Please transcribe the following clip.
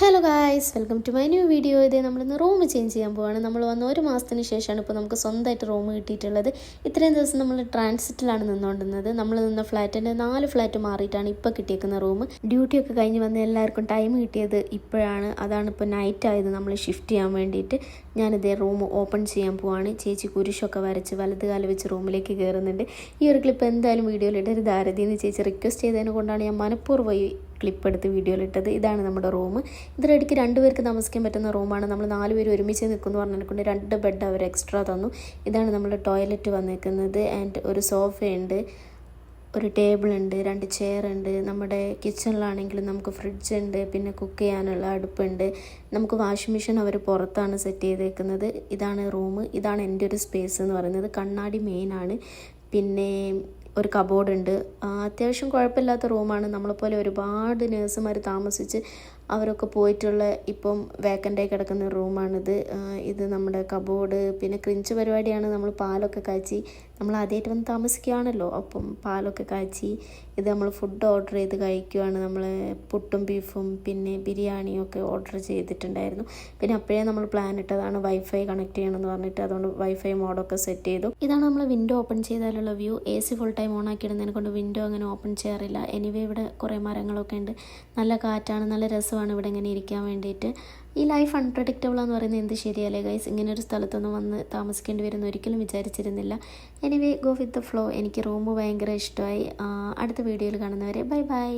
Hello guys, welcome to my new video. ഇതേ നമ്മളിന്ന് room change ചെയ്യാൻ പോവാണ്. നമ്മൾ വന്ന ഒരു മാസത്തിന് ശേഷമാണ് ഇപ്പോൾ നമുക്ക് സ്വന്തമായിട്ട് റൂം കിട്ടിയിട്ടുള്ളത്. ഇത്രയും ദിവസം നമ്മൾ ട്രാൻസിറ്റിലാണ് നിന്നുകൊണ്ടിരുന്നത്. നമ്മൾ നിന്ന ഫ്ലാറ്റിൻ്റെ 4 ഫ്ലാറ്റ് മാറിയിട്ടാണ് ഇപ്പോൾ കിട്ടിയേക്കുന്ന റൂം. ഡ്യൂട്ടിയൊക്കെ കഴിഞ്ഞ് വന്ന് എല്ലാവർക്കും ടൈം കിട്ടിയത് ഇപ്പോഴാണ്. അതാണ് ഇപ്പോൾ നൈറ്റ് ആയത് നമ്മൾ ഷിഫ്റ്റ് ചെയ്യാൻ വേണ്ടിയിട്ട്. ഞാനിതേ റൂം ഓപ്പൺ ചെയ്യാൻ പോവാണ്. ചേച്ചി കുരിശൊക്കെ വരച്ച് വലത് കാല് വെച്ച് റൂമിലേക്ക് കയറുന്നുണ്ട്. ഈ ഒരു ക്ലിപ്പ് എന്തായാലും വീഡിയോയിൽ ഇടരുത് ആരതിന്ന് ചേച്ചി റിക്വസ്റ്റ് ചെയ്തതിനെ കൊണ്ടാണ് ഞാൻ മനഃപൂർവ്വം ഈ ക്ലിപ്പ് എടുത്ത് വീഡിയോയിലിട്ടത്. ഇതാണ് നമ്മുടെ റൂം. ഇതിനിടയ്ക്ക് 2 പേർക്ക് താമസിക്കാൻ പറ്റുന്ന റൂമാണ്. നമ്മൾ 4 പേര് ഒരുമിച്ച് നിൽക്കുമെന്ന് പറഞ്ഞിട്ടുണ്ട്. 2 ബെഡ് അവർ എക്സ്ട്രാ തന്നു. ഇതാണ് നമ്മുടെ ടോയ്ലറ്റ് വന്നിരിക്കുന്നത്. ആൻഡ് ഒരു സോഫയുണ്ട്, ഒരു ടേബിളുണ്ട്, 2 ചെയറുണ്ട്. നമ്മുടെ കിച്ചണിലാണെങ്കിലും നമുക്ക് ഫ്രിഡ്ജ് ഉണ്ട്, പിന്നെ കുക്ക് ചെയ്യാനുള്ള അടുപ്പുണ്ട്. നമുക്ക് വാഷിംഗ് മെഷീൻ അവർ പുറത്താണ് സെറ്റ് ചെയ്തേക്കുന്നത്. ഇതാണ് റൂം. ഇതാണ് എൻ്റെ ഒരു സ്പേസ് എന്ന് പറയുന്നത്. കണ്ണാടി മെയിനാണ്. പിന്നെ ഒരു കബോർഡ് ഉണ്ട്. അത്യാവശ്യം കുഴപ്പമില്ലാത്ത റൂമാണ്. നമ്മളെപ്പോലെ ഒരുപാട് നേഴ്സുമാർ താമസിച്ച് അവരൊക്കെ പോയിട്ടുള്ള ഇപ്പം വേക്കൻ്റായി കിടക്കുന്ന റൂമാണിത്. ഇത് നമ്മുടെ കബോർഡ്. പിന്നെ ക്രിഞ്ച് പരിപാടിയാണ്. നമ്മൾ പാലൊക്കെ കാച്ചി, നമ്മൾ ആദ്യമായിട്ട് വന്ന് താമസിക്കുകയാണല്ലോ, അപ്പം പാലൊക്കെ കാച്ചി ഇത് നമ്മൾ ഫുഡ് ഓർഡർ ചെയ്ത് കഴിക്കുകയാണ്. നമ്മൾ പുട്ടും ബീഫും പിന്നെ ബിരിയാണിയും ഒക്കെ ഓർഡർ ചെയ്തിട്ടുണ്ടായിരുന്നു. പിന്നെ അപ്പോഴേ നമ്മൾ പ്ലാൻ ഇട്ടതാണ് വൈഫൈ കണക്ട് ചെയ്യണമെന്ന് പറഞ്ഞിട്ട്. അതുകൊണ്ട് വൈഫൈ മോഡൊക്കെ സെറ്റ് ചെയ്തു. ഇതാണ് നമ്മൾ വിൻഡോ ഓപ്പൺ ചെയ്താലുള്ള view. AC full time on ആക്കിയിടുന്നതിനെ കൊണ്ട് വിൻഡോ അങ്ങനെ ഓപ്പൺ ചെയ്യാറില്ല. എനിവേ ഇവിടെ കുറേ മരങ്ങളൊക്കെ ഉണ്ട്. നല്ല കാറ്റാണ്, നല്ല രസമാണ് ഇവിടെ ഇങ്ങനെ ഇരിക്കാൻ വേണ്ടിയിട്ട്. ഈ ലൈഫ് അൺപ്രഡിക്റ്റബിൾ എന്ന് പറയുന്നത് എന്ത് ശരിയല്ലേ ഗൈസ്? ഇങ്ങനെ ഒരു സ്ഥലത്തൊന്നും വന്ന് താമസിക്കേണ്ടി വരുന്ന ഒരിക്കലും വിചാരിച്ചിരുന്നില്ല. Anyway go with the flow. എനിക്ക് റൂം ഭയങ്കര ഇഷ്ടമായി. അടുത്ത വീഡിയോയിൽ കാണുന്നവരെ ബൈ ബൈ.